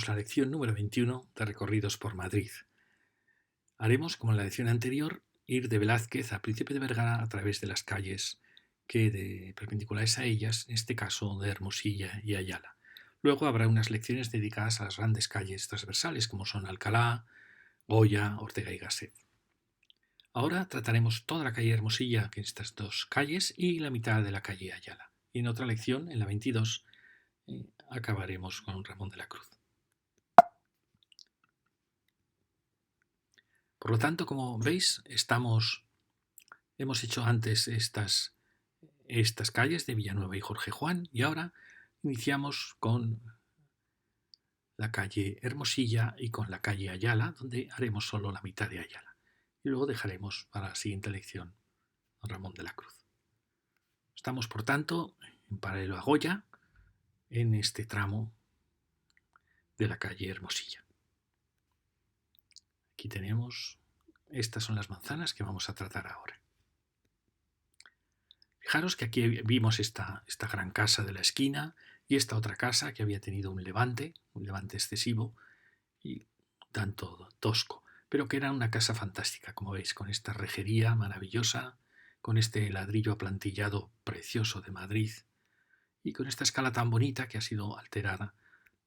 nuestra lección número 21 de recorridos por Madrid. Haremos, como en la lección anterior, ir de Velázquez a Príncipe de Vergara a través de las calles perpendiculares a ellas, en este caso de Hermosilla y Ayala. Luego habrá unas lecciones dedicadas a las grandes calles transversales, como son Alcalá, Goya, Ortega y Gasset. Ahora trataremos toda la calle Hermosilla, que en estas dos calles, y la mitad de la calle Ayala. Y en otra lección, en la 22, acabaremos con Ramón de la Cruz. Por lo tanto, como veis, hemos hecho antes estas calles de Villanueva y Jorge Juan y ahora iniciamos con la calle Hermosilla y con la calle Ayala, donde haremos solo la mitad de Ayala. Y luego dejaremos para la siguiente lección a Ramón de la Cruz. Estamos, por tanto, en paralelo a Goya, en este tramo de la calle Hermosilla. Aquí tenemos, estas son las manzanas que vamos a tratar ahora. Fijaros que aquí vimos esta gran casa de la esquina y esta otra casa que había tenido un levante excesivo y tanto tosco, pero que era una casa fantástica, como veis, con esta rejería maravillosa, con este ladrillo aplantillado precioso de Madrid y con esta escala tan bonita que ha sido alterada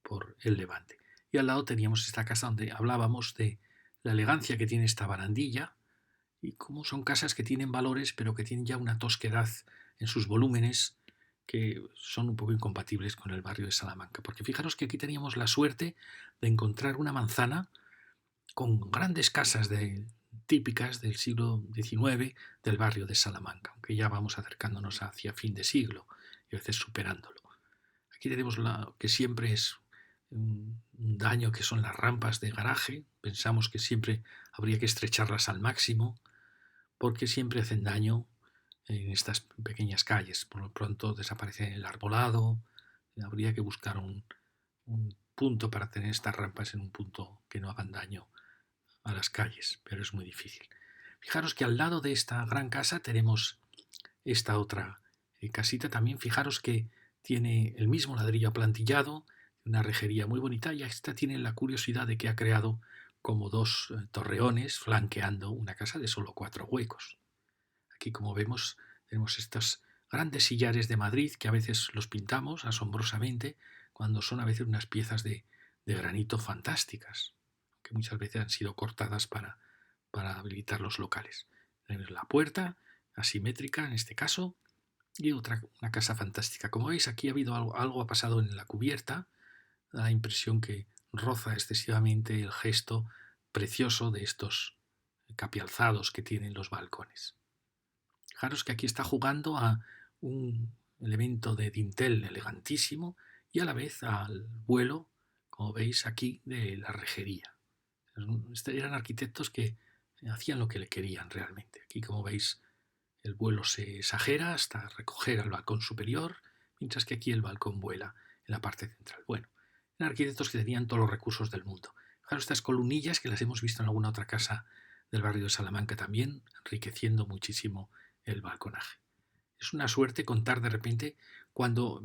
por el levante. Y al lado teníamos esta casa donde hablábamos de la elegancia que tiene esta barandilla y cómo son casas que tienen valores pero que tienen ya una tosquedad en sus volúmenes que son un poco incompatibles con el barrio de Salamanca. Porque fijaros que aquí teníamos la suerte de encontrar una manzana con grandes casas típicas del siglo XIX del barrio de Salamanca, aunque ya vamos acercándonos hacia fin de siglo y a veces superándolo. Aquí tenemos lo que siempre es un daño, que son las rampas de garaje. Pensamos que siempre habría que estrecharlas al máximo porque siempre hacen daño en estas pequeñas calles. Por lo pronto desaparece el arbolado, habría que buscar un punto para tener estas rampas en un punto que no hagan daño a las calles, pero es muy difícil. Fijaros que al lado de esta gran casa tenemos esta otra casita también. Fijaros que tiene el mismo ladrillo aplantillado, una rejería muy bonita, y esta tiene la curiosidad de que ha creado como dos torreones flanqueando una casa de solo 4 huecos. Aquí, como vemos, tenemos estos grandes sillares de Madrid que a veces los pintamos asombrosamente cuando son a veces unas piezas de granito fantásticas, que muchas veces han sido cortadas para habilitar los locales. Tenemos la puerta asimétrica en este caso y una casa fantástica. Como veis, aquí ha habido algo ha pasado en la cubierta, da la impresión que roza excesivamente el gesto precioso de estos capialzados que tienen los balcones. Fijaros que aquí está jugando a un elemento de dintel elegantísimo y a la vez al vuelo, como veis aquí, de la rejería. Eran arquitectos que hacían lo que le querían realmente. Aquí, como veis, el vuelo se exagera hasta recoger al balcón superior, mientras que aquí el balcón vuela en la parte central. Bueno, eran arquitectos que tenían todos los recursos del mundo. Fijaros estas columnillas que las hemos visto en alguna otra casa del barrio de Salamanca también, enriqueciendo muchísimo el balconaje. Es una suerte contar de repente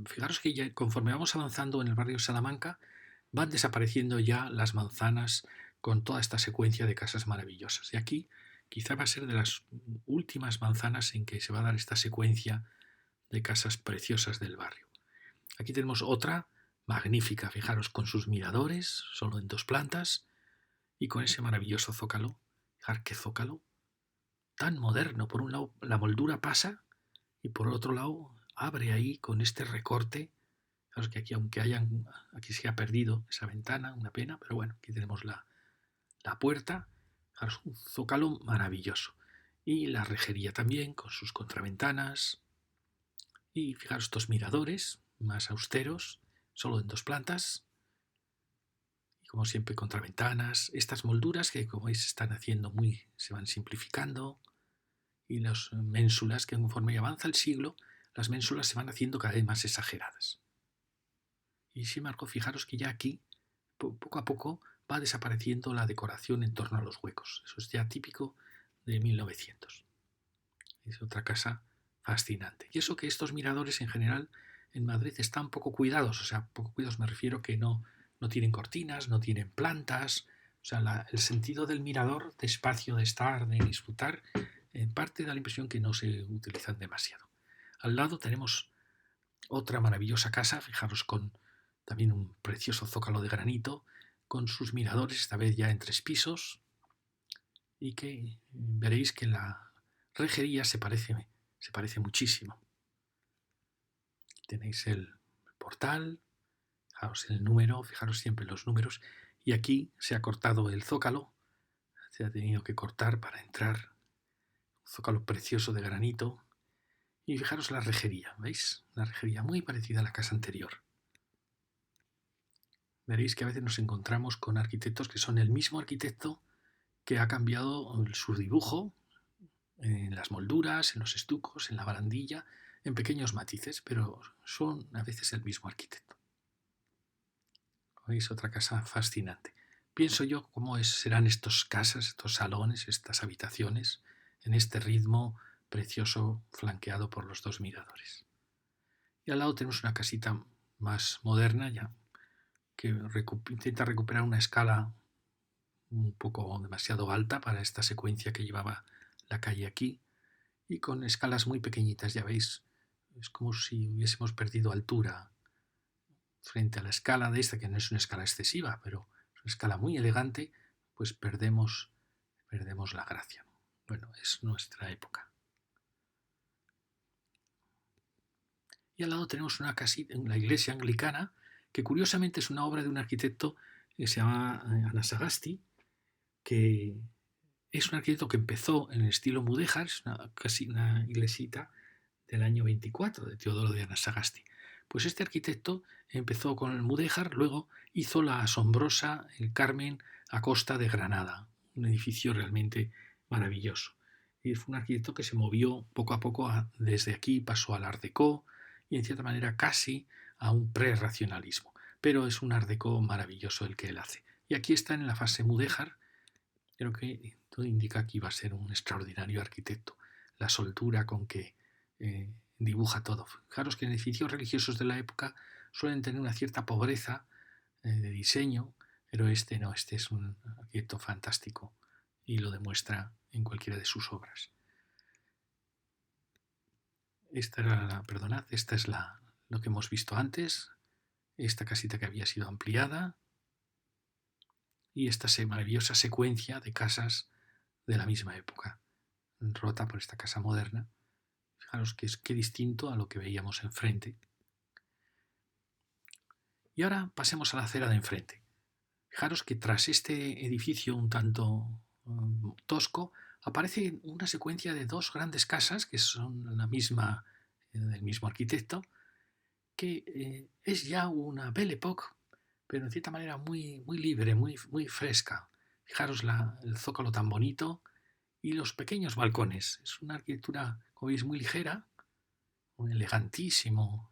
fijaros que ya conforme vamos avanzando en el barrio de Salamanca, van desapareciendo ya las manzanas con toda esta secuencia de casas maravillosas. Y aquí quizá va a ser de las últimas manzanas en que se va a dar esta secuencia de casas preciosas del barrio. Aquí tenemos otra magnífica, fijaros, con sus miradores, solo en 2 plantas, y con ese maravilloso zócalo. Fijar qué zócalo tan moderno. Por un lado la moldura pasa y por otro lado abre ahí con este recorte. Fijaros que aquí se ha perdido esa ventana, una pena, pero bueno, aquí tenemos la puerta. Fijaros, un zócalo maravilloso. Y la rejería también, con sus contraventanas. Y fijaros estos miradores más austeros, solo en 2 plantas. Y como siempre, contraventanas. Estas molduras que, como veis, se van simplificando. Y las ménsulas, que conforme avanza el siglo, las ménsulas se van haciendo cada vez más exageradas. Y sin embargo, fijaros que ya aquí, poco a poco, va desapareciendo la decoración en torno a los huecos. Eso es ya típico de 1900. Es otra casa fascinante. Y eso que estos miradores en general en Madrid están poco cuidados. O sea, poco cuidados me refiero que no no tienen cortinas, no tienen plantas. O sea, el sentido del mirador, de espacio, de estar, de disfrutar, en parte da la impresión que no se utilizan demasiado. Al lado tenemos otra maravillosa casa, fijaros, con también un precioso zócalo de granito, con sus miradores, esta vez ya en 3 pisos, y que veréis que la rejería se parece muchísimo. Aquí tenéis el portal, fijaros el número, fijaros siempre en los números, y aquí se ha cortado el zócalo, se ha tenido que cortar para entrar, un zócalo precioso de granito, y fijaros la rejería, ¿veis? La rejería muy parecida a la casa anterior. Veréis que a veces nos encontramos con arquitectos que son el mismo arquitecto que ha cambiado su dibujo en las molduras, en los estucos, en la barandilla, en pequeños matices, pero son a veces el mismo arquitecto. ¿Veis? Otra casa fascinante. Pienso yo cómo serán estas casas, estos salones, estas habitaciones, en este ritmo precioso flanqueado por los 2 miradores. Y al lado tenemos una casita más moderna ya, que intenta recuperar una escala un poco demasiado alta para esta secuencia que llevaba la calle aquí, y con escalas muy pequeñitas, ya veis, es como si hubiésemos perdido altura frente a la escala de esta, que no es una escala excesiva, pero es una escala muy elegante, pues perdemos la gracia. Bueno, es nuestra época. Y al lado tenemos una casita, la iglesia anglicana, que curiosamente es una obra de un arquitecto que se llama Anasagasti, que es un arquitecto que empezó en el estilo mudéjar, es casi una iglesita del año 24 de Teodoro de Anasagasti. Pues este arquitecto empezó con el mudéjar, luego hizo la asombrosa el Carmen a Costa de Granada, un edificio realmente maravilloso. Y fue un arquitecto que se movió poco a poco desde aquí, pasó al Art Deco y en cierta manera casi a un prerracionalismo. Pero es un Art Deco maravilloso el que él hace. Y aquí está en la fase mudéjar. Creo que todo indica que iba a ser un extraordinario arquitecto. La soltura con que dibuja todo. Fijaros que en edificios religiosos de la época suelen tener una cierta pobreza de diseño, pero este no, este es un arquitecto fantástico y lo demuestra en cualquiera de sus obras. Esta es lo que hemos visto antes, esta casita que había sido ampliada y esta maravillosa secuencia de casas de la misma época, rota por esta casa moderna. Fijaros qué distinto a lo que veíamos enfrente. Y ahora pasemos a la acera de enfrente. Fijaros que tras este edificio un tanto tosco aparece una secuencia de 2 grandes casas que son la misma, del mismo arquitecto, que es ya una Belle Époque, pero en cierta manera muy, muy libre, muy, muy fresca. Fijaros el zócalo tan bonito y los pequeños balcones. Es una arquitectura, como veis, muy ligera, muy elegantísimo.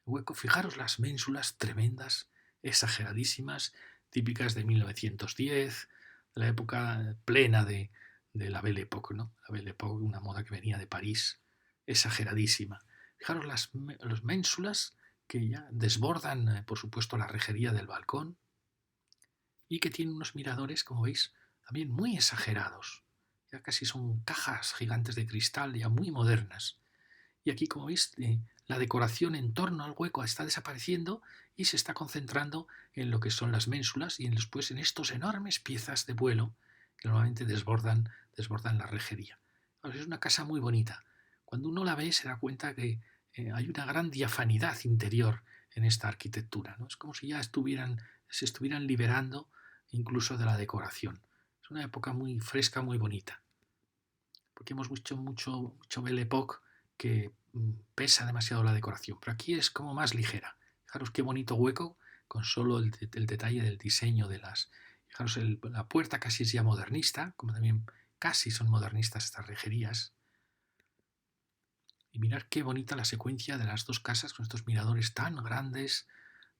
Hueco. Fijaros las ménsulas tremendas, exageradísimas, típicas de 1910, de la época plena de la Belle Époque, ¿no? La Belle Époque, una moda que venía de París, exageradísima. Fijaros las ménsulas que ya desbordan, por supuesto, la rejería del balcón y que tienen unos miradores, como veis, también muy exagerados. Ya casi son cajas gigantes de cristal, ya muy modernas. Y aquí, como veis, la decoración en torno al hueco está desapareciendo y se está concentrando en lo que son las ménsulas y después en estos enormes piezas de vuelo que normalmente desbordan la rejería. Ahora, es una casa muy bonita. Cuando uno la ve se da cuenta que hay una gran diafanidad interior en esta arquitectura, ¿no? Es como si ya se estuvieran liberando incluso de la decoración. Es una época muy fresca, muy bonita. Porque hemos visto mucho Belle Époque que pesa demasiado la decoración, pero aquí es como más ligera. Fijaros qué bonito hueco con solo el detalle del diseño de las... Fijaros, la puerta casi es ya modernista, como también casi son modernistas estas rejerías. Y mirad qué bonita la secuencia de las 2 casas con estos miradores tan grandes,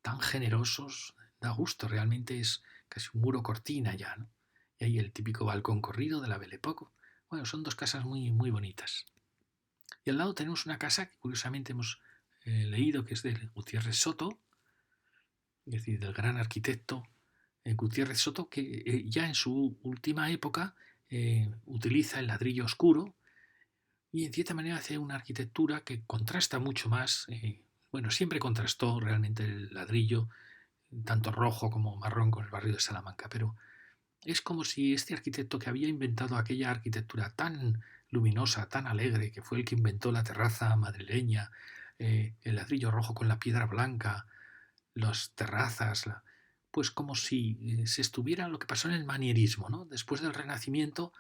tan generosos. Da gusto, realmente es casi un muro cortina ya, ¿no? Y ahí el típico balcón corrido de la Belle Époque. Bueno, son 2 casas muy, muy bonitas. Y al lado tenemos una casa que curiosamente hemos leído que es de Gutiérrez Soto, es decir, del gran arquitecto Gutiérrez Soto, que ya en su última época utiliza el ladrillo oscuro y en cierta manera hace una arquitectura que contrasta mucho más, bueno, siempre contrastó realmente el ladrillo, tanto rojo como marrón, con el barrio de Salamanca, pero es como si este arquitecto que había inventado aquella arquitectura tan luminosa, tan alegre, que fue el que inventó la terraza madrileña, el ladrillo rojo con la piedra blanca, las terrazas, pues como si se estuviera lo que pasó en el manierismo, ¿no? Después del Renacimiento,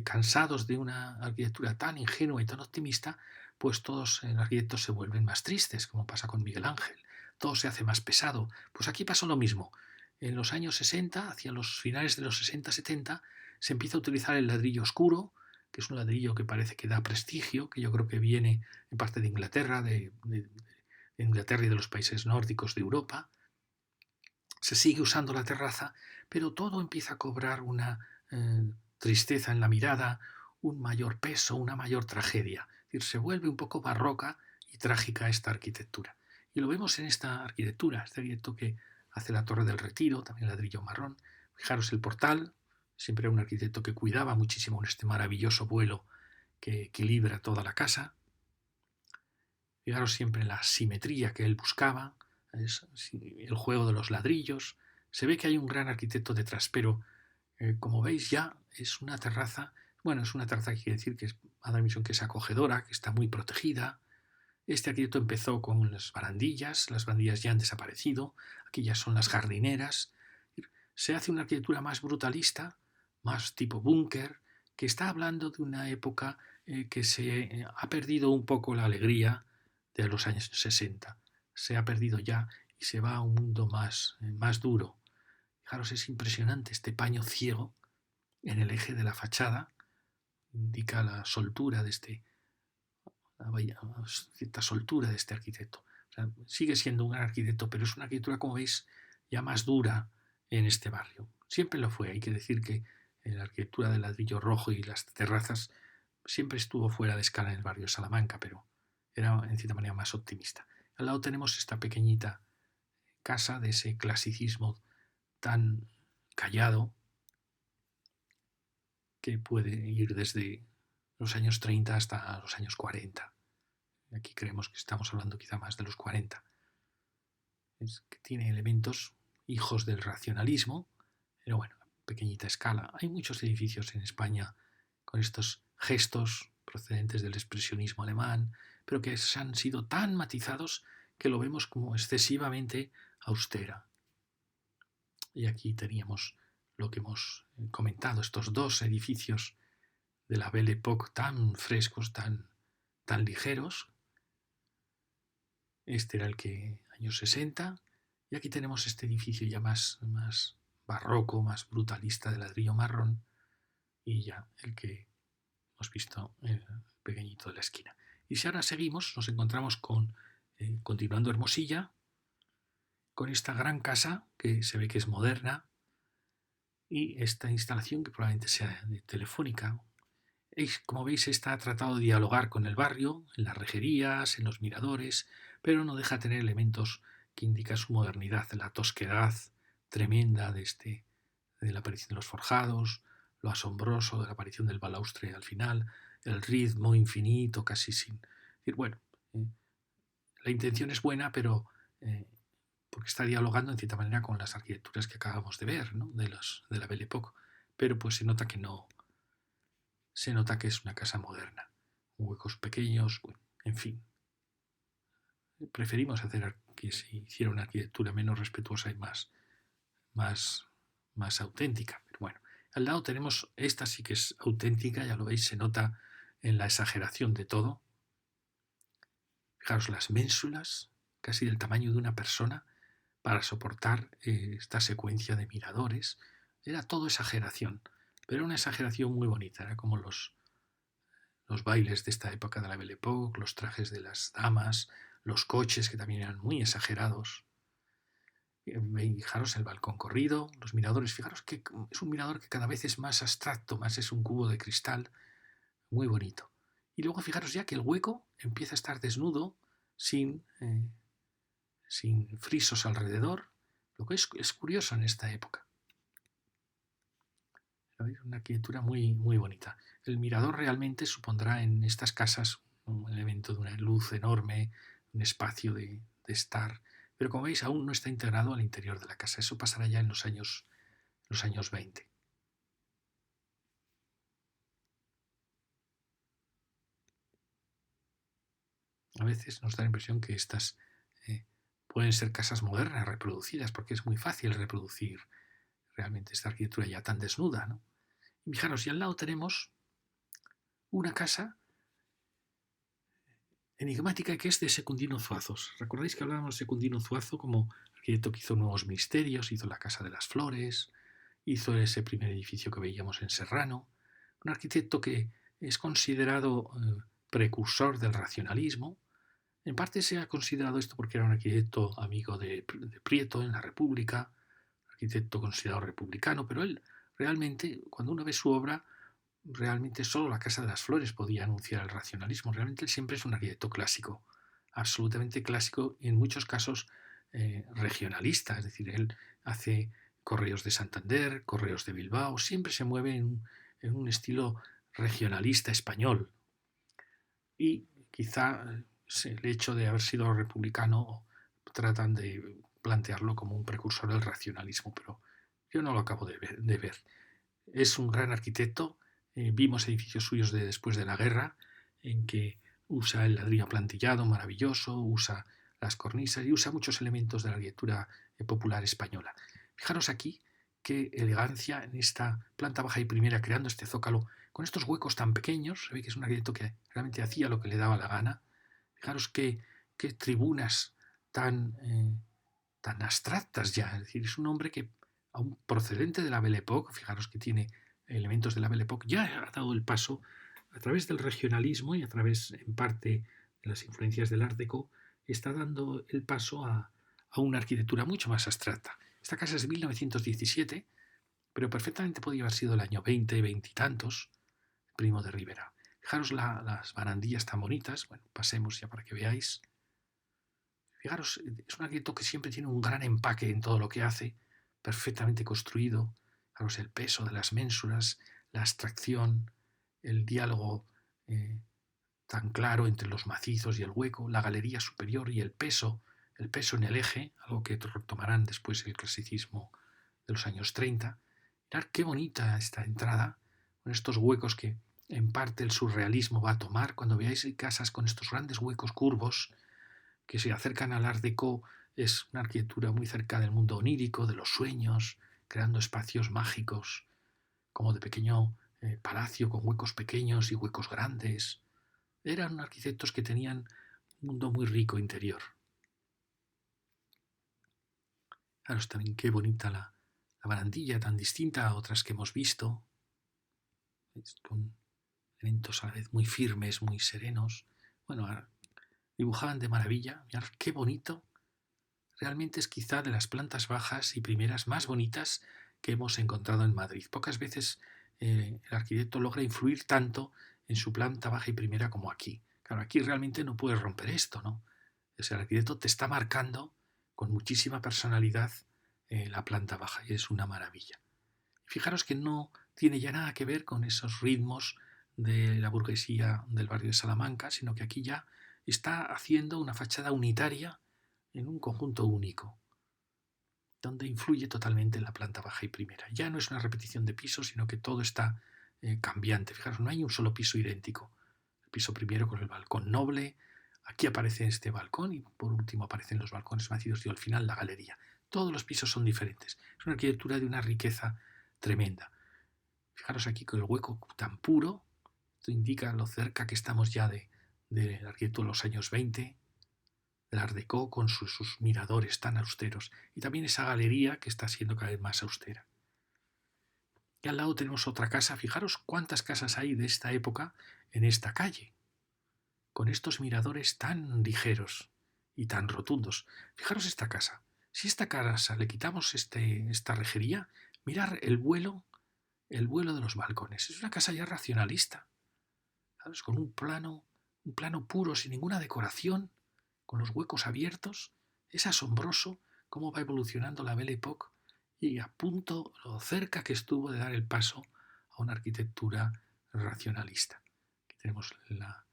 cansados de una arquitectura tan ingenua y tan optimista, pues todos los arquitectos se vuelven más tristes, como pasa con Miguel Ángel. Todo se hace más pesado. Pues aquí pasó lo mismo. En los años 60, hacia los finales de los 60-70, se empieza a utilizar el ladrillo oscuro, que es un ladrillo que parece que da prestigio, que yo creo que viene en parte de Inglaterra, de Inglaterra y de los países nórdicos de Europa. Se sigue usando la terraza, pero todo empieza a cobrar una tristeza en la mirada, un mayor peso, una mayor tragedia. Es decir, se vuelve un poco barroca y trágica esta arquitectura. Y lo vemos en esta arquitectura, este arquitecto que hace la Torre del Retiro, también ladrillo marrón. Fijaros el portal, siempre un arquitecto que cuidaba muchísimo en este maravilloso vuelo que equilibra toda la casa. Fijaros siempre en la simetría que él buscaba, el juego de los ladrillos. Se ve que hay un gran arquitecto detrás, pero como veis ya es una terraza, bueno, es una terraza que quiere decir que ha dado la impresión que es acogedora, que está muy protegida. Este arquitecto empezó con las barandillas ya han desaparecido, aquí ya son las jardineras. Se hace una arquitectura más brutalista, más tipo búnker, que está hablando de una época que se ha perdido un poco la alegría de los años 60. Se ha perdido ya y se va a un mundo más duro. Fijaros, es impresionante este paño ciego en el eje de la fachada, indica la soltura de cierta soltura de este arquitecto. O sea, sigue siendo un gran arquitecto, pero es una arquitectura, como veis, ya más dura en este barrio. Siempre lo fue. Hay que decir que la arquitectura del ladrillo rojo y las terrazas siempre estuvo fuera de escala en el barrio de Salamanca, pero era en cierta manera más optimista. Al lado tenemos esta pequeñita casa de ese clasicismo tan callado que puede ir desde los años 30 hasta los años 40. Aquí creemos que estamos hablando quizá más de los 40. Es que tiene elementos hijos del racionalismo, pero bueno, a pequeñita escala. Hay muchos edificios en España con estos gestos procedentes del expresionismo alemán, pero que han sido tan matizados que lo vemos como excesivamente austera. Y aquí teníamos lo que hemos comentado, estos dos edificios de la Belle Époque tan frescos, tan ligeros. Este era el que años 60, y aquí tenemos este edificio ya más barroco, más brutalista de ladrillo marrón, y ya el que hemos visto, el pequeñito de la esquina. Y si ahora seguimos, nos encontramos continuando Hermosilla, con esta gran casa que se ve que es moderna, y esta instalación que probablemente sea de Telefónica. Como veis, esta ha tratado de dialogar con el barrio, en las rejerías, en los miradores, pero no deja de tener elementos que indican su modernidad, la tosquedad tremenda de la aparición de los forjados, lo asombroso de la aparición del balaustre al final, el ritmo infinito, casi sin... Bueno, la intención es buena, pero porque está dialogando en cierta manera con las arquitecturas que acabamos de ver, ¿no? de la Belle Époque, pero pues se nota que no, se nota que es una casa moderna. Huecos pequeños, bueno, en fin. Preferimos hacer que se hiciera una arquitectura menos respetuosa y más auténtica. Pero bueno, al lado tenemos, esta sí que es auténtica, ya lo veis, se nota en la exageración de todo. Fijaros las ménsulas, casi del tamaño de una persona, para soportar esta secuencia de miradores. Era todo exageración, pero una exageración muy bonita, era como los bailes de esta época de la Belle Époque, los trajes de las damas, los coches que también eran muy exagerados. Fijaros el balcón corrido, los miradores, fijaros que es un mirador que cada vez es más abstracto, más es un cubo de cristal, muy bonito. Y luego fijaros ya que el hueco empieza a estar desnudo, sin frisos alrededor, Lo que es curioso en esta época. ¿Sabéis? Una arquitectura muy, muy bonita. El mirador realmente supondrá en estas casas un elemento de una luz enorme, un espacio de estar. Pero como veis, aún no está integrado al interior de la casa. Eso pasará ya en los años 20. A veces nos da la impresión que estas eh, pueden ser casas modernas reproducidas, porque es muy fácil reproducir realmente esta arquitectura ya tan desnuda, ¿no? Y fijaros, y al lado tenemos una casa enigmática que es de Secundino Zuazos. ¿Recordáis que hablábamos de Secundino Zuazo como arquitecto que hizo Nuevos Misterios, hizo la Casa de las Flores, hizo ese primer edificio que veíamos en Serrano? Un arquitecto que es considerado precursor del racionalismo. En parte se ha considerado esto porque era un arquitecto amigo de Prieto en la República, arquitecto considerado republicano, pero él realmente, cuando uno ve su obra, realmente solo la Casa de las Flores podía anunciar el racionalismo. Realmente él siempre es un arquitecto clásico, absolutamente clásico y en muchos casos regionalista. Es decir, él hace correos de Santander, correos de Bilbao, siempre se mueve en un estilo regionalista español. Y quizá el hecho de haber sido republicano tratan de plantearlo como un precursor del racionalismo, pero yo no lo acabo de ver. Es un gran arquitecto. Vimos edificios suyos de después de la guerra, en que usa el ladrillo aplantillado maravilloso, usa las cornisas y usa muchos elementos de la arquitectura popular española. Fijaros aquí qué elegancia en esta planta baja y primera, creando este zócalo con estos huecos tan pequeños. Se ve que es un arquitecto que realmente hacía lo que le daba la gana. Fijaros qué tribunas tan, tan abstractas ya. Es decir, es un hombre que, aún procedente de la Belle Époque, fijaros que tiene elementos de la Belle Époque, ya ha dado el paso a través del regionalismo y a través, en parte, de las influencias del Art Deco, está dando el paso a una arquitectura mucho más abstracta. Esta casa es de 1917, pero perfectamente podía haber sido el año 20, 20 y tantos, Primo de Rivera. Fijaros las barandillas tan bonitas. Bueno, pasemos ya para que veáis. Fijaros, es un arquitecto que siempre tiene un gran empaque en todo lo que hace, perfectamente construido. Fijaros el peso de las ménsuras, la abstracción, el diálogo tan claro entre los macizos y el hueco, la galería superior y el peso en el eje, algo que retomarán después el clasicismo de los años 30. Mirad qué bonita esta entrada, con estos huecos que en parte el surrealismo va a tomar. Cuando veáis casas con estos grandes huecos curvos que se acercan al Art Deco, es una arquitectura muy cerca del mundo onírico, de los sueños, creando espacios mágicos, como de pequeño palacio con huecos pequeños y huecos grandes. Eran arquitectos que tenían un mundo muy rico interior. Fijaros también qué bonita la barandilla, tan distinta a otras que hemos visto, con elementos a la vez muy firmes, muy serenos. Bueno, dibujaban de maravilla. Mirad qué bonito. Realmente es quizá de las plantas bajas y primeras más bonitas que hemos encontrado en Madrid. Pocas veces el arquitecto logra influir tanto en su planta baja y primera como aquí. Claro, aquí realmente no puedes romper esto, ¿no? O sea, el arquitecto te está marcando con muchísima personalidad la planta baja y es una maravilla. Fijaros que no tiene ya nada que ver con esos ritmos de la burguesía del barrio de Salamanca, sino que aquí ya está haciendo una fachada unitaria en un conjunto único, donde influye totalmente en la planta baja y primera. Ya no es una repetición de pisos, sino que todo está cambiante. Fijaros, no hay un solo piso idéntico. El piso primero con el balcón noble, aquí aparece este balcón y por último aparecen los balcones macizos y al final la galería. Todos los pisos son diferentes. Es una arquitectura de una riqueza tremenda. Fijaros aquí con el hueco tan puro, esto indica lo cerca que estamos ya de la arquitectura de los años 20, del Art Deco con sus miradores tan austeros y también esa galería que está siendo cada vez más austera. Y al lado tenemos otra casa. Fijaros cuántas casas hay de esta época en esta calle, con estos miradores tan ligeros y tan rotundos. Fijaros esta casa. Si a esta casa le quitamos esta rejería, mirar el vuelo de los balcones. Es una casa ya racionalista, ¿sabes? Con un plano puro, sin ninguna decoración, con los huecos abiertos. Es asombroso cómo va evolucionando la Belle Époque y a punto, lo cerca que estuvo de dar el paso a una arquitectura racionalista. Aquí tenemos la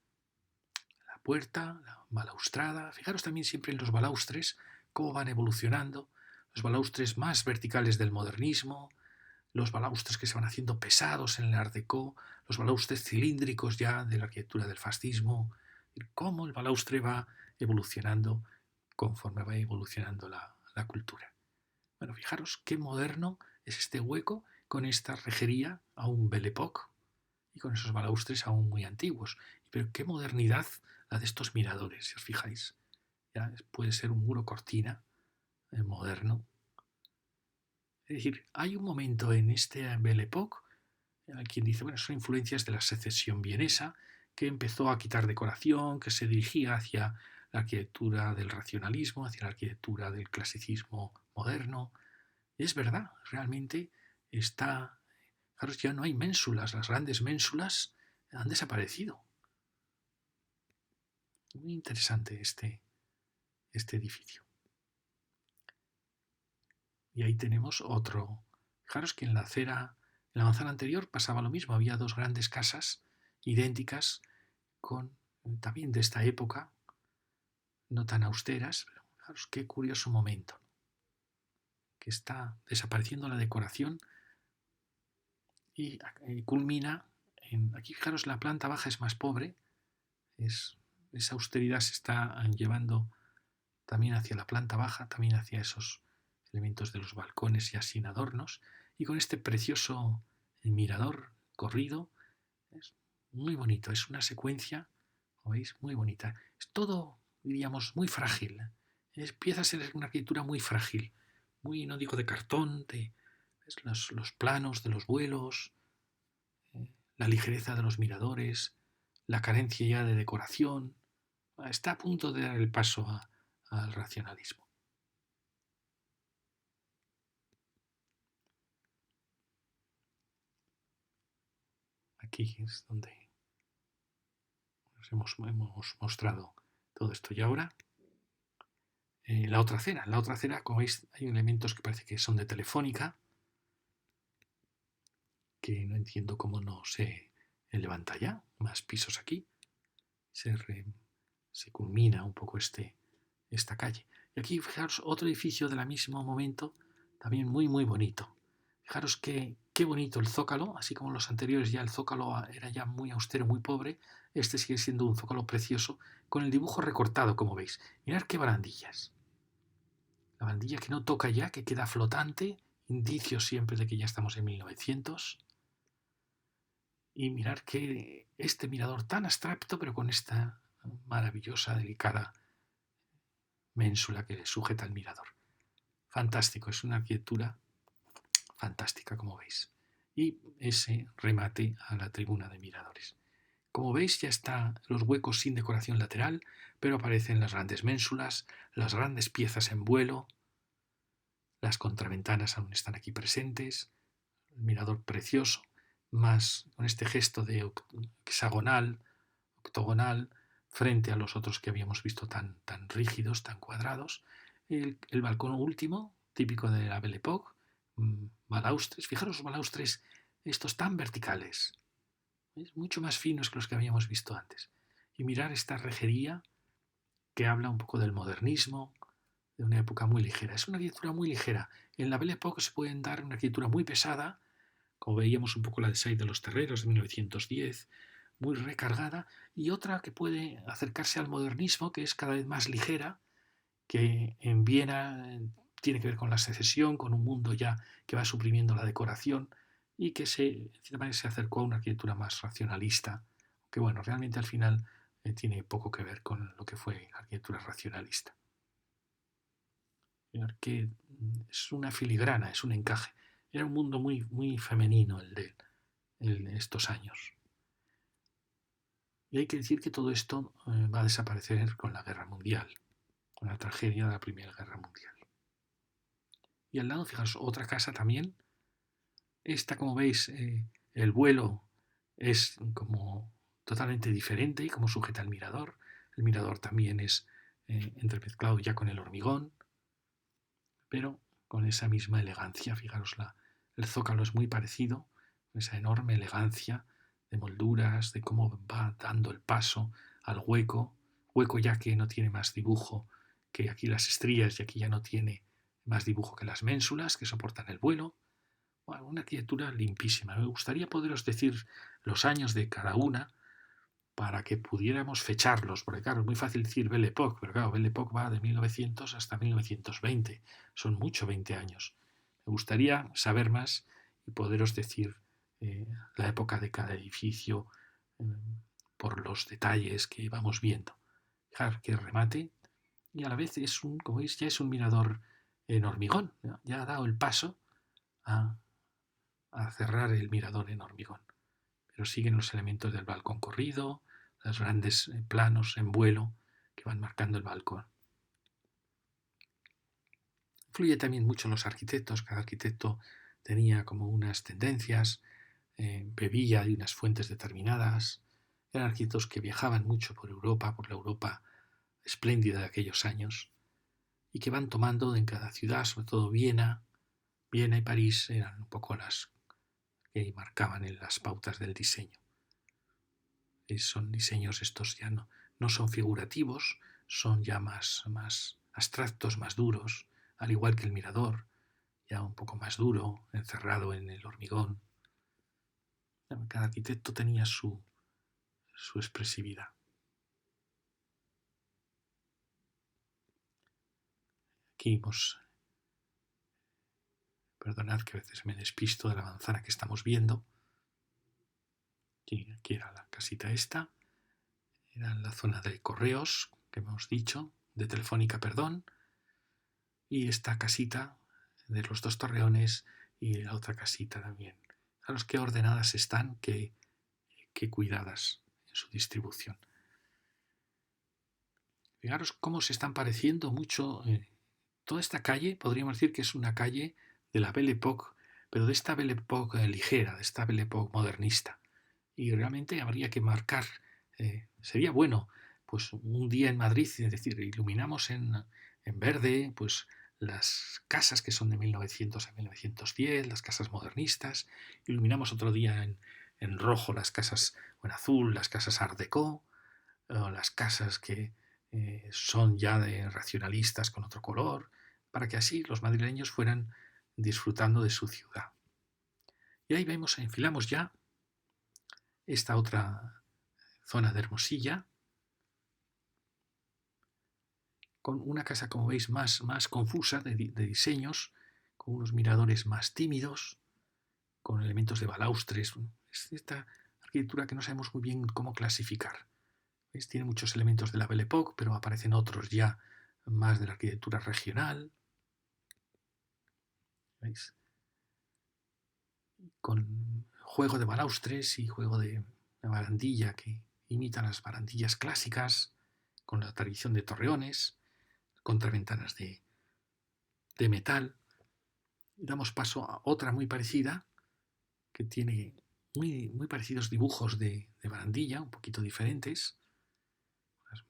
puerta, la balaustrada. Fijaros también siempre en los balaustres, cómo van evolucionando. Los balaustres más verticales del modernismo, los balaustres que se van haciendo pesados en el Art Déco, los balaustres cilíndricos ya de la arquitectura del fascismo, cómo el balaustre va evolucionando conforme va evolucionando la cultura. Bueno, fijaros qué moderno es este hueco con esta rejería aún Belle Époque y con esos balaustres aún muy antiguos. Pero qué modernidad la de estos miradores, si os fijáis. Ya puede ser un muro cortina moderno. Es decir, hay un momento en este Belle Époque, hay quien dice, bueno, son influencias de la secesión vienesa, que empezó a quitar decoración, que se dirigía hacia la arquitectura del racionalismo, hacia la arquitectura del clasicismo moderno. Es verdad, realmente está... Claro, ya no hay ménsulas, las grandes ménsulas han desaparecido. Muy interesante este edificio. Y ahí tenemos otro. Fijaros que en la manzana anterior pasaba lo mismo, había dos grandes casas idénticas con también de esta época, no tan austeras, pero fijaros qué curioso momento, que está desapareciendo la decoración y culmina en, aquí fijaros la planta baja es más pobre, esa austeridad se está llevando también hacia la planta baja, también hacia esos elementos de los balcones ya sin adornos, y con este precioso mirador corrido, es muy bonito, es una secuencia, ¿lo veis? Muy bonita. Es todo, diríamos, muy frágil. Empieza a ser una arquitectura muy frágil, muy, no digo de cartón, los planos de los vuelos, la ligereza de los miradores, la carencia ya de decoración. Está a punto de dar el paso al racionalismo. Aquí es donde nos hemos mostrado todo esto. Y ahora, la otra acera, como veis, hay elementos que parece que son de Telefónica, que no entiendo cómo no se levanta ya. Más pisos aquí. Se culmina un poco esta calle. Y aquí, fijaros, otro edificio del mismo momento, también muy, muy bonito. Fijaros qué bonito el zócalo, así como los anteriores ya el zócalo era ya muy austero, muy pobre. Este sigue siendo un zócalo precioso, con el dibujo recortado, como veis. Mirad qué barandillas. La barandilla que no toca ya, que queda flotante, indicio siempre de que ya estamos en 1900. Y mirad que este mirador tan abstracto, pero con esta maravillosa, delicada ménsula que le sujeta al mirador. Fantástico, es una arquitectura fantástica, como veis. Y ese remate a la tribuna de miradores. Como veis, ya están los huecos sin decoración lateral, pero aparecen las grandes ménsulas, las grandes piezas en vuelo, las contraventanas aún están aquí presentes, el mirador precioso, más con este gesto de hexagonal, octogonal, frente a los otros que habíamos visto tan rígidos, tan cuadrados. El balcón último, típico de la Belle Époque, balaustres, fijaros los balaustres estos tan verticales, ¿ves? Mucho más finos que los que habíamos visto antes. Y mirar esta rejería que habla un poco del modernismo, de una época muy ligera. Es una arquitectura muy ligera. En la Belle Époque se pueden dar una arquitectura muy pesada, como veíamos un poco la de Side de los Terreros de 1910, muy recargada, y otra que puede acercarse al modernismo, que es cada vez más ligera, que en Viena tiene que ver con la secesión, con un mundo ya que va suprimiendo la decoración y que de cierta manera se acercó a una arquitectura más racionalista, que bueno, realmente al final tiene poco que ver con lo que fue la arquitectura racionalista. Que es una filigrana, es un encaje. Era un mundo muy, muy femenino el de estos años. Y hay que decir que todo esto va a desaparecer con la Guerra Mundial, con la tragedia de la Primera Guerra Mundial. Y al lado, fijaos, otra casa también. Esta, como veis, el vuelo es como totalmente diferente y como sujeta al mirador. El mirador también es entremezclado ya con el hormigón. pero con esa misma elegancia. Fijaros, el zócalo es muy parecido, esa enorme elegancia de molduras, de cómo va dando el paso al hueco, hueco ya que no tiene más dibujo que aquí las estrías y aquí ya no tiene más dibujo que las ménsulas que soportan el vuelo. Bueno, una arquitectura limpísima. Me gustaría poderos decir los años de cada una para que pudiéramos fecharlos, porque claro, es muy fácil decir Belle Époque, pero claro, Belle Époque va de 1900 hasta 1920, son mucho 20 años. Me gustaría saber más y poderos decir la época de cada edificio eh, por los detalles que vamos viendo. Fijar que remate y a la vez es un, como veis, ya es un mirador en hormigón, ya ha dado el paso a, a cerrar el mirador en hormigón, pero siguen los elementos del balcón corrido, los grandes planos en vuelo que van marcando el balcón. Influye también mucho los arquitectos, cada arquitecto tenía como unas tendencias, bebía de unas fuentes determinadas, eran arquitectos que viajaban mucho por Europa, por la Europa espléndida de aquellos años, y que van tomando en cada ciudad, sobre todo Viena y París, eran un poco las que marcaban en las pautas del diseño. Y son diseños estos ya no son figurativos, son ya más abstractos, más duros, al igual que el mirador, ya un poco más duro, encerrado en el hormigón. Cada arquitecto tenía su expresividad. Aquí perdonad que a veces me despisto de la manzana que estamos viendo. Aquí era la casita esta, era en la zona de correos, que hemos dicho, de Telefónica, perdón, y esta casita de los dos torreones y la otra casita también. A los que ordenadas están, que cuidadas en su distribución. Fijaros cómo se están pareciendo mucho. Toda esta calle, podríamos decir que es una calle de la Belle Époque, pero de esta Belle Époque ligera, de esta Belle Époque modernista. Y realmente habría que marcar, sería bueno, pues un día en Madrid, es decir, iluminamos en verde, pues las casas que son de 1900 a 1910, las casas modernistas, iluminamos otro día en rojo las casas, o en azul las casas Art Deco, o las casas que son ya de racionalistas con otro color, para que así los madrileños fueran disfrutando de su ciudad. Y ahí vemos, enfilamos ya esta otra zona de Hermosilla, con una casa, como veis, más confusa de diseños, con unos miradores más tímidos, con elementos de balaustres. Es esta arquitectura que no sabemos muy bien cómo clasificar. ¿Veis? Tiene muchos elementos de la Belle Époque, pero aparecen otros ya más de la arquitectura regional. ¿Veis? Con juego de balaustres y juego de barandilla que imitan las barandillas clásicas, con la tradición de torreones, contraventanas de metal. Damos paso a otra muy parecida, que tiene muy parecidos dibujos de barandilla, un poquito diferentes.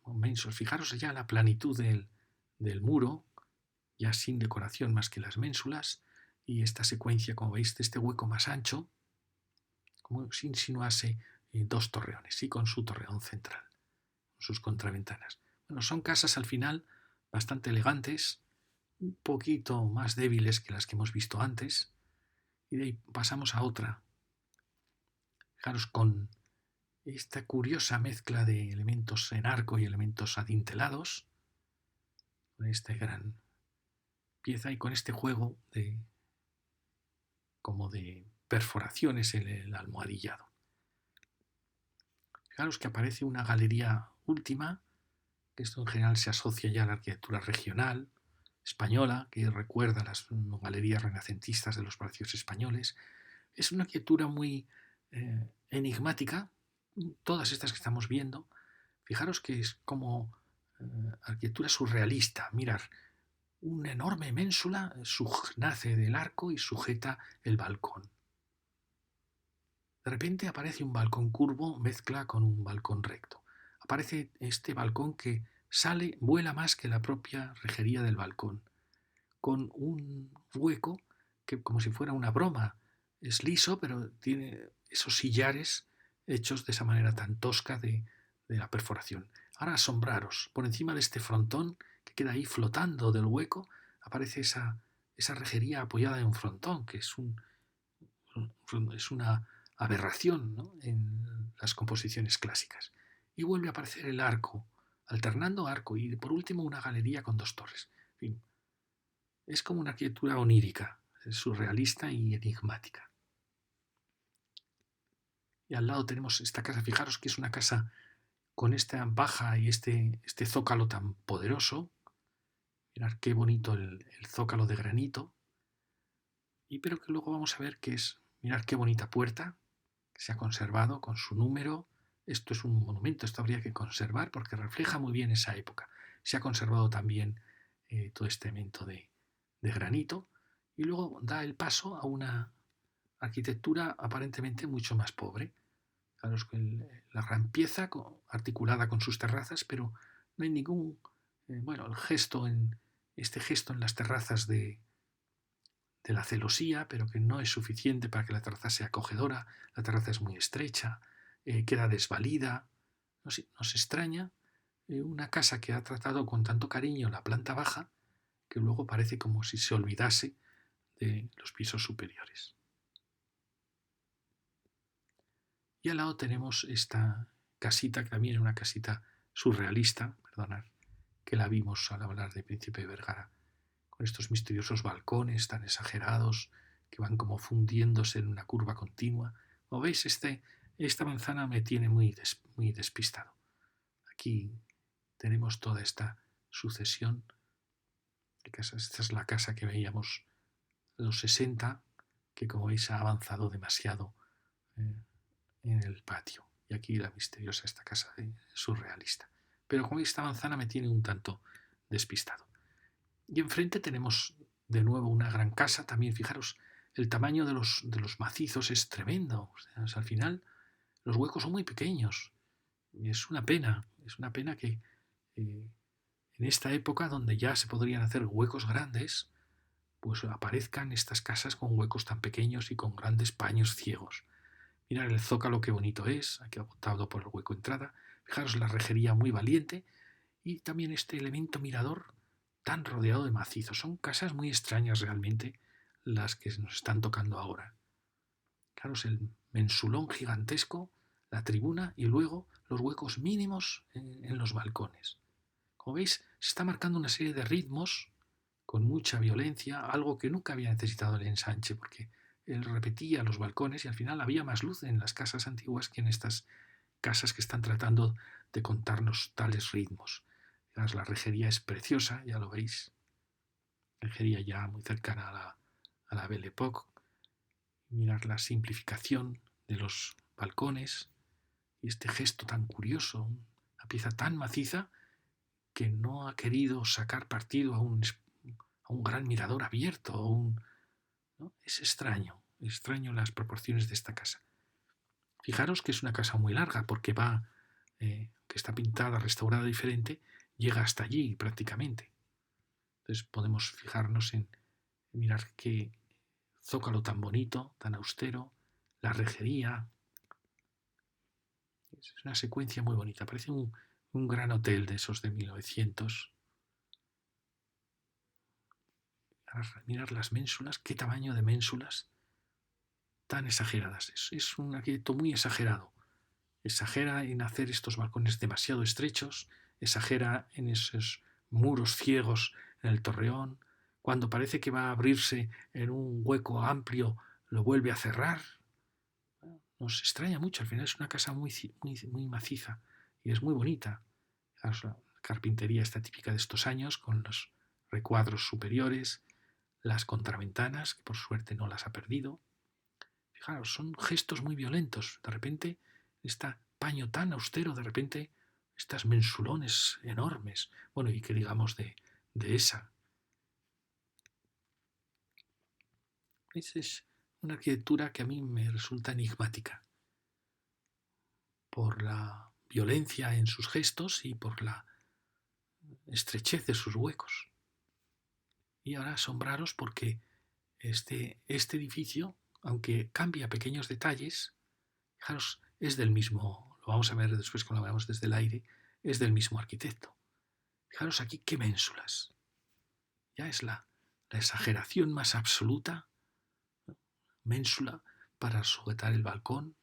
Mensos. Fijaros ya la planitud del muro, ya sin decoración más que las ménsulas, y esta secuencia, como veis, de este hueco más ancho, como si insinuase dos torreones, y con su torreón central, con sus contraventanas. Bueno, son casas al final bastante elegantes, un poquito más débiles que las que hemos visto antes, y de ahí pasamos a otra. Fijaros con esta curiosa mezcla de elementos en arco y elementos adintelados, con esta gran pieza y con este juego como de perforaciones en el almohadillado. Fijaros que aparece una galería última, que esto en general se asocia ya a la arquitectura regional española, que recuerda las galerías renacentistas de los palacios españoles. Es una arquitectura muy enigmática, todas estas que estamos viendo. Fijaros que es como arquitectura surrealista. Mirar, una enorme ménsula nace del arco y sujeta el balcón. De repente aparece un balcón curvo, mezcla con un balcón recto. Aparece este balcón que vuela más que la propia rejería del balcón, con un hueco que como si fuera una broma. Es liso, pero tiene esos sillares hechos de esa manera tan tosca de la perforación. Ahora asombraros, por encima de este frontón que queda ahí flotando del hueco, aparece esa rejería apoyada en un frontón, que es una aberración, ¿no?, en las composiciones clásicas. Y vuelve a aparecer el arco, alternando arco y por último una galería con dos torres. En fin, es como una arquitectura onírica, surrealista y enigmática. Y al lado tenemos esta casa, fijaros que es una casa con esta baja y este zócalo tan poderoso. Mirad qué bonito el zócalo de granito. Y pero que luego vamos a ver que es, mirad qué bonita puerta, que se ha conservado con su número. Esto es un monumento, esto habría que conservar porque refleja muy bien esa época. Se ha conservado también todo este elemento de granito y luego da el paso a una arquitectura aparentemente mucho más pobre. Claro, es que la gran pieza articulada con sus terrazas, pero no hay ningún, bueno, este gesto en las terrazas de la celosía, pero que no es suficiente para que la terraza sea acogedora. La terraza es muy estrecha, queda desvalida. Nos extraña una casa que ha tratado con tanto cariño la planta baja, que luego parece como si se olvidase de los pisos superiores. Y al lado tenemos esta casita, que también es una casita surrealista, perdonad, que la vimos al hablar de Príncipe de Vergara, con estos misteriosos balcones tan exagerados que van como fundiéndose en una curva continua. Como veis, esta manzana me tiene muy despistado. Aquí tenemos toda esta sucesión de casas. Esta es la casa que veíamos en los 60, que como veis ha avanzado demasiado eh, en el patio. Y aquí la misteriosa esta casa surrealista. Pero como veis, esta manzana me tiene un tanto despistado. Y enfrente tenemos de nuevo una gran casa. También fijaros, el tamaño de los macizos es tremendo. O sea, al final los huecos son muy pequeños. Y es una pena que en esta época donde ya se podrían hacer huecos grandes, pues aparezcan estas casas con huecos tan pequeños y con grandes paños ciegos. Mirad el zócalo qué bonito es, aquí agotado por el hueco entrada. Fijaros la rejería muy valiente y también este elemento mirador tan rodeado de macizos. Son casas muy extrañas realmente las que nos están tocando ahora. Fijaros el mensulón gigantesco, la tribuna y luego los huecos mínimos en los balcones. Como veis, se está marcando una serie de ritmos con mucha violencia, algo que nunca había necesitado el ensanche, porque él repetía los balcones y al final había más luz en las casas antiguas que en estas casas que están tratando de contarnos tales ritmos. La rejería es preciosa, ya lo veis. Rejería ya muy cercana a la Belle Époque. Mirar la simplificación de los balcones y este gesto tan curioso, una pieza tan maciza que no ha querido sacar partido a un gran mirador abierto. ¿No? Es extraño las proporciones de esta casa. Fijaros que es una casa muy larga porque que está pintada, restaurada diferente, llega hasta allí prácticamente. Entonces podemos fijarnos en mirar qué zócalo tan bonito, tan austero, la rejería. Es una secuencia muy bonita, parece un gran hotel de esos de 1900. Mirar las ménsulas, qué tamaño de ménsulas tan exageradas. Es un arquitecto muy exagerado. Exagera en hacer estos balcones demasiado estrechos, exagera en esos muros ciegos en el torreón. Cuando parece que va a abrirse en un hueco amplio, lo vuelve a cerrar. Nos extraña mucho, al final es una casa muy maciza y es muy bonita. La carpintería está típica de estos años, con los recuadros superiores, las contraventanas, que por suerte no las ha perdido. Fijaros, son gestos muy violentos. De repente, este paño tan austero, de repente, estas mensulones enormes. Bueno, y que digamos de esa. Es una arquitectura que a mí me resulta enigmática por la violencia en sus gestos y por la estrechez de sus huecos. Y ahora asombraros porque este edificio, aunque cambia pequeños detalles, fijaros, es del mismo, lo vamos a ver después cuando lo veamos desde el aire, es del mismo arquitecto. Fijaros aquí qué ménsulas. Ya es la exageración más absoluta, ménsula para sujetar el balcón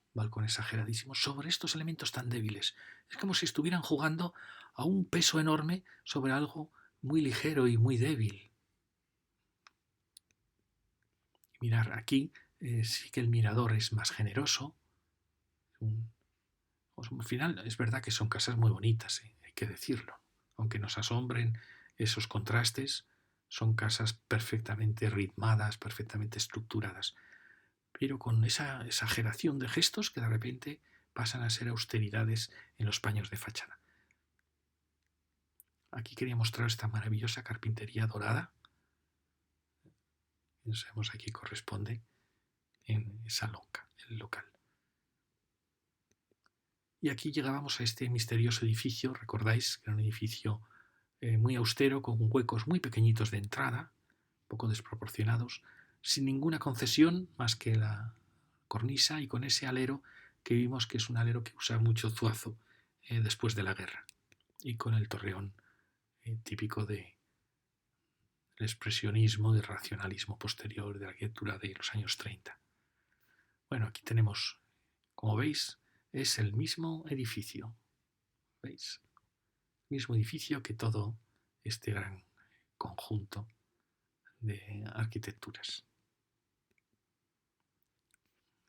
exageradísimo, sobre estos elementos tan débiles. Es como si estuvieran jugando a un peso enorme sobre algo muy ligero y muy débil. Mirar, aquí sí que el mirador es más generoso. Al final es verdad que son casas muy bonitas, hay que decirlo. Aunque nos asombren esos contrastes, son casas perfectamente ritmadas, perfectamente estructuradas, pero con esa exageración de gestos que de repente pasan a ser austeridades en los paños de fachada. Aquí quería mostrar esta maravillosa carpintería dorada. No sabemos a qué corresponde en esa lonca, el local. Y aquí llegábamos a este misterioso edificio, recordáis que era un edificio muy austero, con huecos muy pequeñitos de entrada, un poco desproporcionados, sin ninguna concesión más que la cornisa y con ese alero que vimos que es un alero que usa mucho Zuazo después de la guerra, y con el torreón típico del expresionismo, del racionalismo posterior de la arquitectura de los años 30. Bueno, aquí tenemos, como veis, es el mismo edificio. ¿Veis? El mismo edificio que todo este gran conjunto de arquitecturas.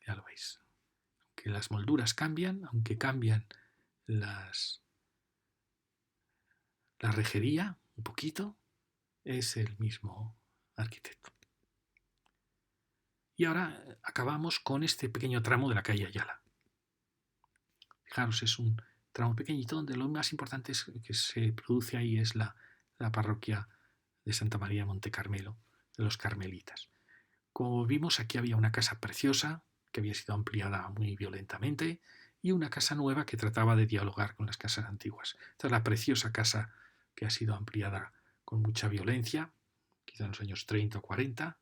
Ya lo veis. Aunque las molduras cambian, aunque cambian la rejería un poquito, es el mismo arquitecto. Y ahora acabamos con este pequeño tramo de la calle Ayala. Fijaros, es un tramo pequeñito donde lo más importante es que se produce ahí es la parroquia de Santa María Monte Carmelo, de los carmelitas. Como vimos, aquí había una casa preciosa que había sido ampliada muy violentamente y una casa nueva que trataba de dialogar con las casas antiguas. Esta es la preciosa casa que ha sido ampliada con mucha violencia, quizá en los años 30 o 40.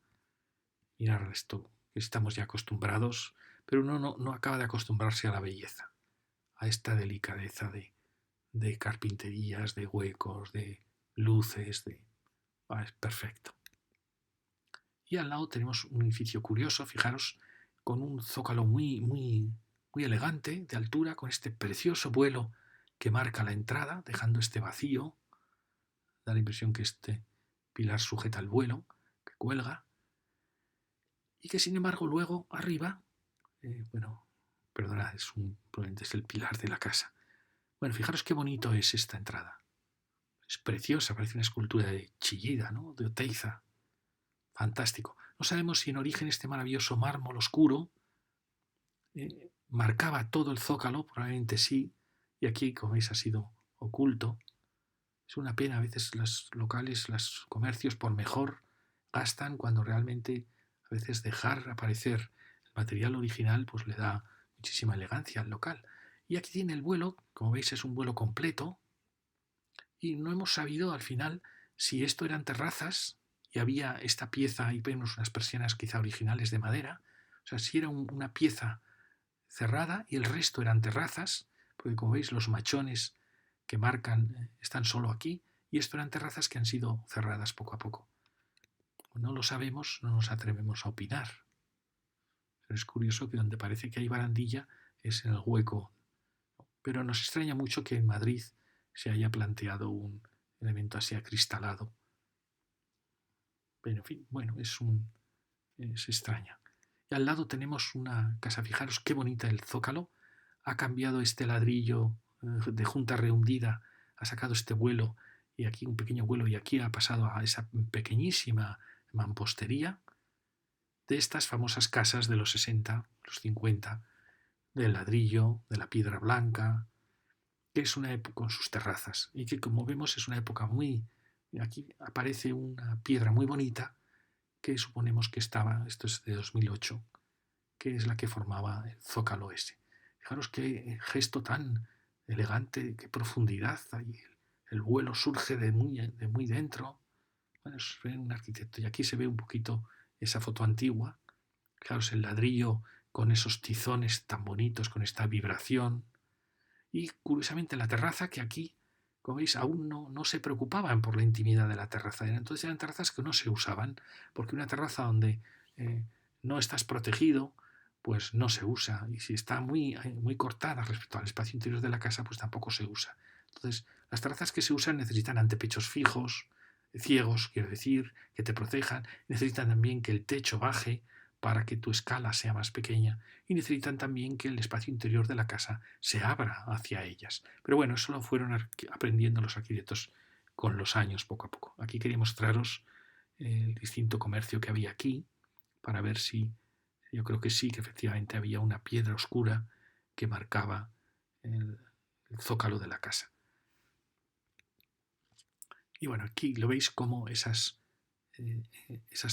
Mirad esto, estamos ya acostumbrados, pero uno no acaba de acostumbrarse a la belleza, a esta delicadeza de carpinterías, de huecos, de luces, es perfecto. Y al lado tenemos un edificio curioso, fijaros, con un zócalo muy elegante, de altura, con este precioso vuelo que marca la entrada, dejando este vacío. Da la impresión que este pilar sujeta el vuelo, que cuelga, y que sin embargo luego arriba, perdonad, probablemente es el pilar de la casa. Bueno, fijaros qué bonito es esta entrada. Es preciosa, parece una escultura de Chillida, ¿no? De Oteiza. Fantástico. No sabemos si en origen este maravilloso mármol oscuro marcaba todo el zócalo, probablemente sí, y aquí, como veis, ha sido oculto. Es una pena, a veces los locales, los comercios, por mejor gastan cuando realmente a veces dejar aparecer el material original pues le da muchísima elegancia al local. Y aquí tiene el vuelo, como veis es un vuelo completo, y no hemos sabido al final si esto eran terrazas y había esta pieza, y vemos unas persianas quizá originales de madera, o sea, si era una pieza cerrada y el resto eran terrazas, porque como veis los machones que marcan están solo aquí, y esto eran terrazas que han sido cerradas poco a poco. No lo sabemos, no nos atrevemos a opinar. Pero es curioso que donde parece que hay barandilla es en el hueco. Pero nos extraña mucho que en Madrid se haya planteado un elemento así acristalado. Pero en fin, bueno, es extraña. Y al lado tenemos una casa, fijaros qué bonita el zócalo. Ha cambiado este ladrillo de junta rehundida, ha sacado este vuelo y aquí un pequeño vuelo y aquí ha pasado a esa pequeñísima mampostería de estas famosas casas de los 60, los 50, del ladrillo, de la piedra blanca, que es una época con sus terrazas y que como vemos es una época muy... Aquí aparece una piedra muy bonita que suponemos que estaba, esto es de 2008, que es la que formaba el zócalo ese. Fijaros qué gesto tan elegante, qué profundidad. Ahí el vuelo surge de muy dentro. Bueno, es un arquitecto. Y aquí se ve un poquito esa foto antigua. Fijaros el ladrillo con esos tizones tan bonitos, con esta vibración. Y curiosamente la terraza, que aquí, como veis, aún no se preocupaban por la intimidad de la terraza. Entonces eran terrazas que no se usaban, porque una terraza donde eh, no estás protegido, pues no se usa. Y si está muy cortada respecto al espacio interior de la casa, pues tampoco se usa. Entonces, las terrazas que se usan necesitan antepechos fijos, ciegos, quiero decir, que te protejan. Necesitan también que el techo baje para que tu escala sea más pequeña y necesitan también que el espacio interior de la casa se abra hacia ellas. Pero bueno, eso lo fueron aprendiendo los arquitectos con los años, poco a poco. Aquí quería mostraros el distinto comercio que había aquí para ver si, yo creo que sí, que efectivamente había una piedra oscura que marcaba el zócalo de la casa. Y bueno, aquí lo veis como esas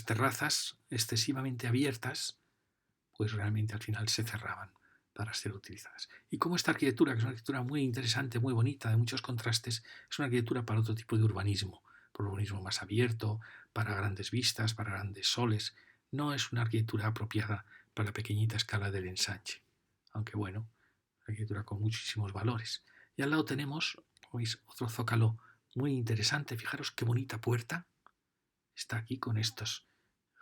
terrazas excesivamente abiertas pues realmente al final se cerraban para ser utilizadas. Y como esta arquitectura, que es una arquitectura muy interesante, muy bonita, de muchos contrastes, es una arquitectura para otro tipo de urbanismo, por urbanismo más abierto, para grandes vistas, para grandes soles. No es una arquitectura apropiada para la pequeñita escala del ensanche, aunque bueno, una arquitectura con muchísimos valores. Y al lado tenemos, ¿veis? Otro zócalo muy interesante. Fijaros qué bonita puerta está aquí con estos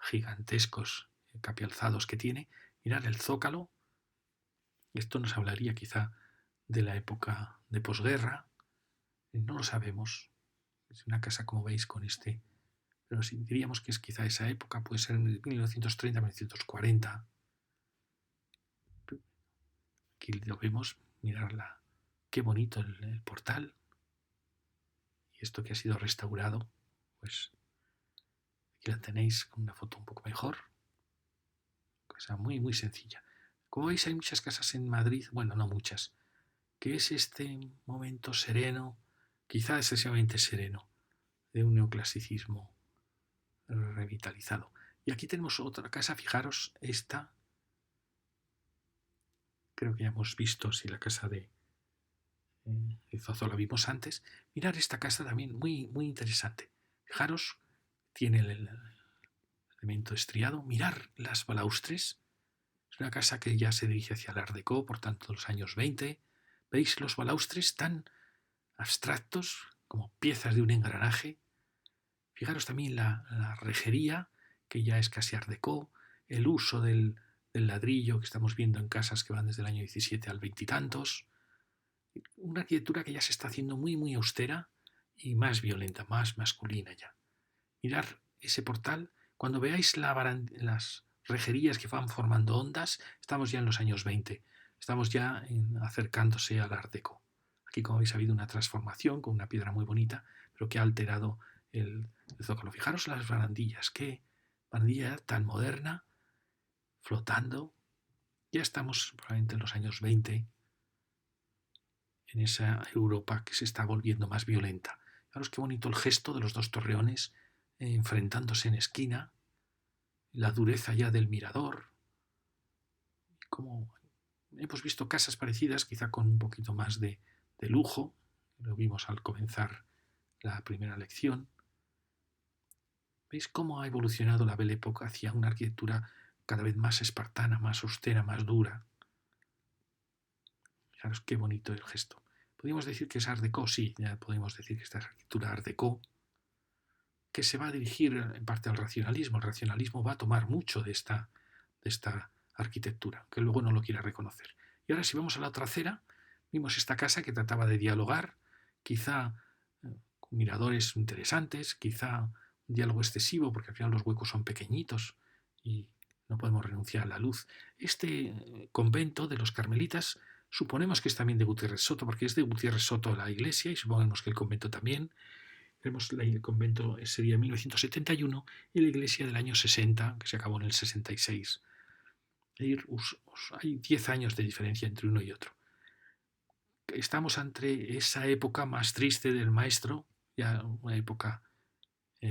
gigantescos capialzados que tiene. Mirad el zócalo. Esto nos hablaría quizá de la época de posguerra. No lo sabemos. Es una casa, como veis, con este. Pero si diríamos que es quizá esa época, puede ser en 1930-1940. Aquí lo vemos. Mirarla. Qué bonito el portal. Y esto que ha sido restaurado, pues aquí la tenéis con una foto un poco mejor. Cosa muy, muy sencilla. Como veis, hay muchas casas en Madrid, bueno, no muchas, que es este momento sereno, quizá excesivamente sereno, de un neoclasicismo revitalizado. Y aquí tenemos otra casa, fijaros, esta, creo que ya hemos visto, si la casa de Zozo la vimos antes. Mirar esta casa también, muy, muy interesante. Fijaros, tiene el elemento estriado. Mirar las balaustres. Es una casa que ya se dirige hacia el Art Déco, por tanto, los años 20. ¿Veis los balaustres tan abstractos como piezas de un engranaje? Fijaros también la rejería, que ya es casi Art Déco, el uso del ladrillo que estamos viendo en casas que van desde el año 17 al veintitantos. Una arquitectura que ya se está haciendo muy, muy austera y más violenta, más masculina ya. Mirar ese portal. Cuando veáis las rejerías que van formando ondas, estamos ya en los años 20. Estamos ya acercándose al Art Déco. Aquí, como veis, ha habido una transformación con una piedra muy bonita, pero que ha alterado el zócalo. Fijaros las barandillas. Qué barandilla tan moderna, flotando. Ya estamos probablemente en los años 20, en esa Europa que se está volviendo más violenta. Fijaros qué bonito el gesto de los dos torreones enfrentándose en esquina, la dureza ya del mirador. Como hemos visto casas parecidas, quizá con un poquito más de lujo, lo vimos al comenzar la primera lección. ¿Veis cómo ha evolucionado la Belle Époque hacia una arquitectura cada vez más espartana, más austera, más dura? Fijaros qué bonito el gesto. Podríamos decir que es Art Déco, sí, ya podemos decir que esta es arquitectura Art Déco, que se va a dirigir en parte al racionalismo. El racionalismo va a tomar mucho de esta arquitectura, que luego no lo quiera reconocer. Y ahora si vamos a la otra acera, vimos esta casa que trataba de dialogar, quizá con miradores interesantes, quizá un diálogo excesivo, porque al final los huecos son pequeñitos y no podemos renunciar a la luz. Este convento de los carmelitas suponemos que es también de Gutiérrez Soto, porque es de Gutiérrez Soto la iglesia y suponemos que el convento también. El convento sería 1971 y la iglesia del año 60, que se acabó en el 66. Hay 10 años de diferencia entre uno y otro. Estamos ante esa época más triste del maestro, ya una época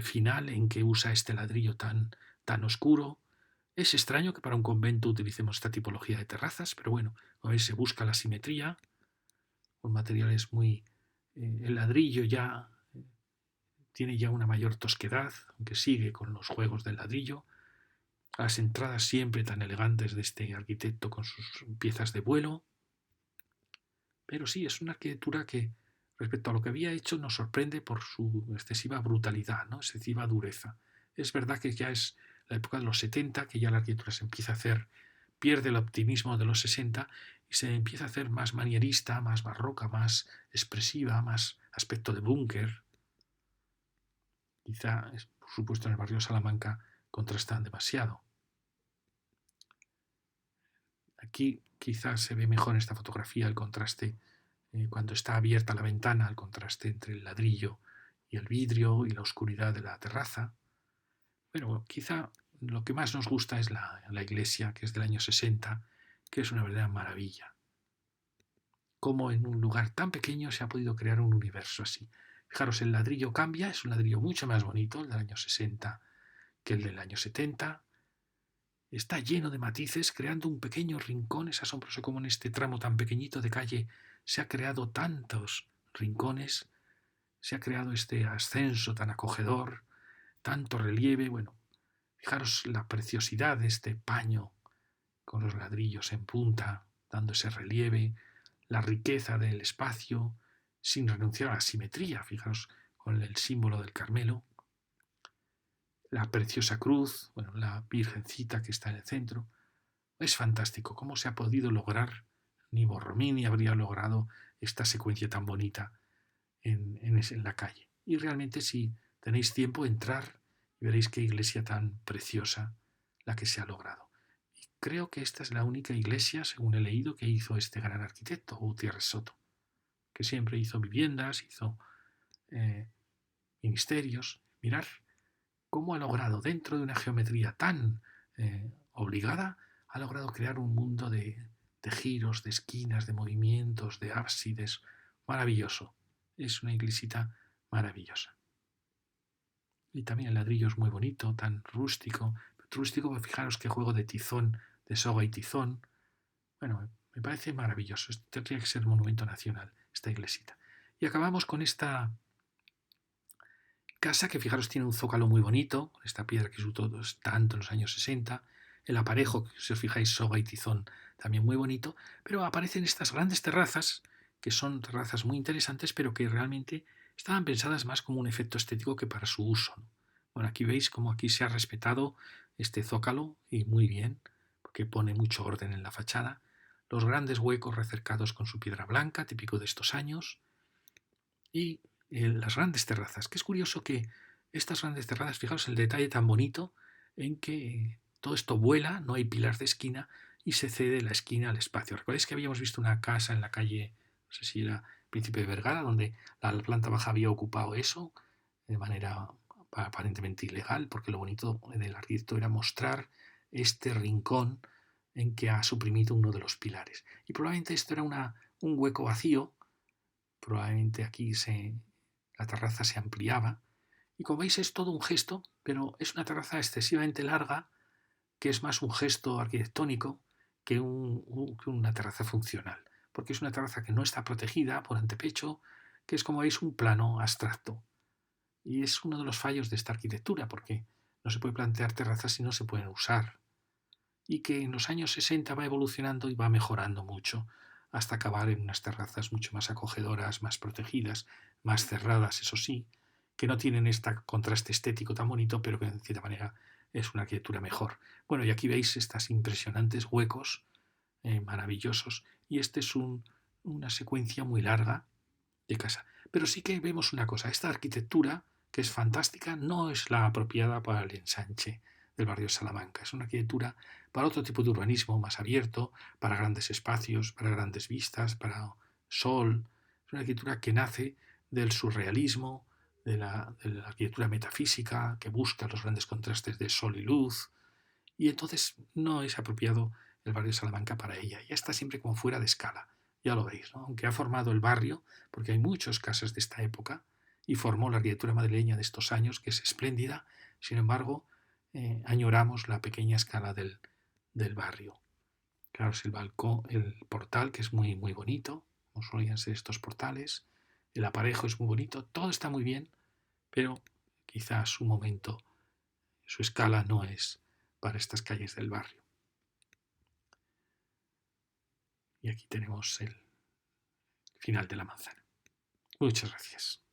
final en que usa este ladrillo tan oscuro. Es extraño que para un convento utilicemos esta tipología de terrazas, pero bueno, a ver, se busca la simetría con materiales muy... el ladrillo ya tiene ya una mayor tosquedad, aunque sigue con los juegos del ladrillo. Las entradas siempre tan elegantes de este arquitecto con sus piezas de vuelo. Pero sí, es una arquitectura que, respecto a lo que había hecho, nos sorprende por su excesiva brutalidad, ¿no? Excesiva dureza. Es verdad que ya es la época de los 70, que ya la arquitectura se empieza a hacer, pierde el optimismo de los 60 y se empieza a hacer más manierista, más barroca, más expresiva, más aspecto de búnker. Quizá, por supuesto, en el barrio de Salamanca contrastan demasiado. Aquí quizás se ve mejor en esta fotografía el contraste cuando está abierta la ventana, el contraste entre el ladrillo y el vidrio y la oscuridad de la terraza. Pero quizá lo que más nos gusta es la iglesia, que es del año 60, que es una verdadera maravilla. Cómo en un lugar tan pequeño se ha podido crear un universo así. Fijaros, el ladrillo cambia, es un ladrillo mucho más bonito, el del año 60, que el del año 70. Está lleno de matices, creando un pequeño rincón. Es asombroso cómo en este tramo tan pequeñito de calle se ha creado tantos rincones, se ha creado este ascenso tan acogedor, tanto relieve. Bueno, fijaros la preciosidad de este paño con los ladrillos en punta, dando ese relieve, la riqueza del espacio, sin renunciar a la simetría. Fijaros con el símbolo del Carmelo, la preciosa cruz, bueno, la Virgencita que está en el centro. Es fantástico cómo se ha podido lograr. Ni Borromini habría logrado esta secuencia tan bonita en la calle. Y realmente, si tenéis tiempo, entrar y veréis qué iglesia tan preciosa la que se ha logrado. Y creo que esta es la única iglesia, según he leído, que hizo este gran arquitecto, Gutiérrez Soto, que siempre hizo viviendas, hizo ministerios. Mirar cómo ha logrado, dentro de una geometría tan obligada, ha logrado crear un mundo de giros, de esquinas, de movimientos, de ábsides. Maravilloso. Es una iglesita maravillosa. Y también el ladrillo es muy bonito, tan rústico. Rústico, pues fijaros qué juego de tizón, de soga y tizón. Bueno, me parece maravilloso. Tendría que ser monumento nacional, esta iglesita. Y acabamos con esta casa que, fijaros, tiene un zócalo muy bonito, con esta piedra que se usó tanto en los años 60. El aparejo, si os fijáis, soga y tizón, también muy bonito. Pero aparecen estas grandes terrazas, que son terrazas muy interesantes, pero que realmente estaban pensadas más como un efecto estético que para su uso, ¿no? Bueno, aquí veis cómo aquí se ha respetado este zócalo, y muy bien, porque pone mucho orden en la fachada. Los grandes huecos recercados con su piedra blanca, típico de estos años, y las grandes terrazas, que es curioso que estas grandes terrazas, fijaos el detalle tan bonito en que todo esto vuela, no hay pilar de esquina y se cede la esquina al espacio. ¿Recordáis que habíamos visto una casa en la calle, no sé si era Príncipe de Vergara, donde la planta baja había ocupado eso de manera aparentemente ilegal, porque lo bonito del arquitecto era mostrar este rincón en que ha suprimido uno de los pilares? Y probablemente esto era un hueco vacío, probablemente aquí la terraza se ampliaba, y como veis es todo un gesto, pero es una terraza excesivamente larga, que es más un gesto arquitectónico que una terraza funcional, porque es una terraza que no está protegida por antepecho, que es, como veis, un plano abstracto. Y es uno de los fallos de esta arquitectura, porque no se puede plantear terrazas si no se pueden usar. Y que en los años 60 va evolucionando y va mejorando mucho, hasta acabar en unas terrazas mucho más acogedoras, más protegidas, más cerradas, eso sí, que no tienen este contraste estético tan bonito, pero que de cierta manera es una arquitectura mejor. Bueno, y aquí veis estas impresionantes huecos maravillosos, y este es una secuencia muy larga de casa. Pero sí que vemos una cosa, esta arquitectura, que es fantástica, no es la apropiada para el ensanche del barrio de Salamanca. Es una arquitectura para otro tipo de urbanismo más abierto, para grandes espacios, para grandes vistas, para sol. Es una arquitectura que nace del surrealismo, de la arquitectura metafísica, que busca los grandes contrastes de sol y luz, y entonces no es apropiado el barrio de Salamanca para ella. Ya está siempre como fuera de escala. Ya lo veis, ¿no? Aunque ha formado el barrio, porque hay muchas casas de esta época, y formó la arquitectura madrileña de estos años, que es espléndida, sin embargo, añoramos la pequeña escala del barrio. Claro, es el balcón, el portal, que es muy, muy bonito, como solían ser estos portales, el aparejo es muy bonito, todo está muy bien, pero quizás su momento, su escala no es para estas calles del barrio. Y aquí tenemos el final de la manzana. Muchas gracias.